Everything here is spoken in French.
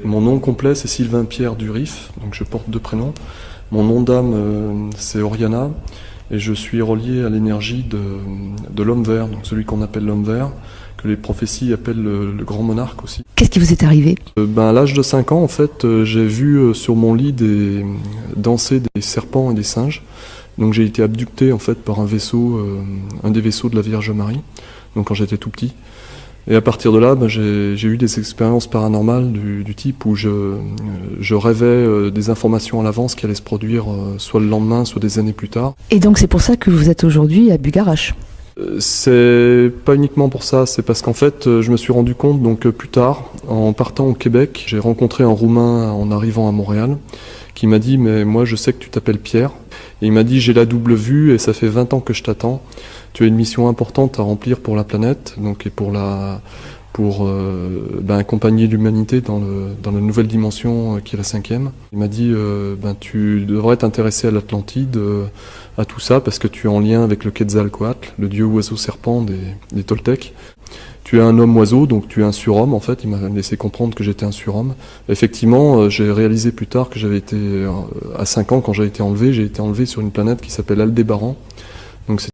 Mon nom complet c'est Sylvain Pierre Durif, donc je porte deux prénoms. Mon nom d'âme c'est Oriana et je suis relié à l'énergie de l'homme vert, donc celui qu'on appelle l'homme vert, que les prophéties appellent le grand monarque aussi. Qu'est-ce qui vous est arrivé ? À l'âge de 5 ans, en fait, j'ai vu sur mon lit danser des serpents et des singes. Donc j'ai été abducté en fait par un des vaisseaux de la Vierge Marie, donc quand j'étais tout petit. Et à partir de là, j'ai eu des expériences paranormales du type où je rêvais des informations à l'avance qui allaient se produire soit le lendemain, soit des années plus tard. Et donc c'est pour ça que vous êtes aujourd'hui à Bugarache ? C'est pas uniquement pour ça, c'est parce qu'en fait, je me suis rendu compte donc plus tard, en partant au Québec, j'ai rencontré un Roumain en arrivant à Montréal, qui m'a dit « mais moi je sais que tu t'appelles Pierre ». Et il m'a dit « j'ai la double vue et ça fait 20 ans que je t'attends. Tu as une mission importante à remplir pour la planète, donc et pour accompagner l'humanité dans la nouvelle dimension qui est la 5e. Il m'a dit tu devrais t'intéresser à l'Atlantide, à tout ça, parce que tu es en lien avec le Quetzalcoatl, le dieu oiseau-serpent des Toltecs. Tu es un homme-oiseau, donc tu es un surhomme, en fait. Il m'a laissé comprendre que j'étais un surhomme. Effectivement, j'ai réalisé plus tard que j'avais été, à 5 ans, quand j'ai été enlevé sur une planète qui s'appelle Aldébaran. Donc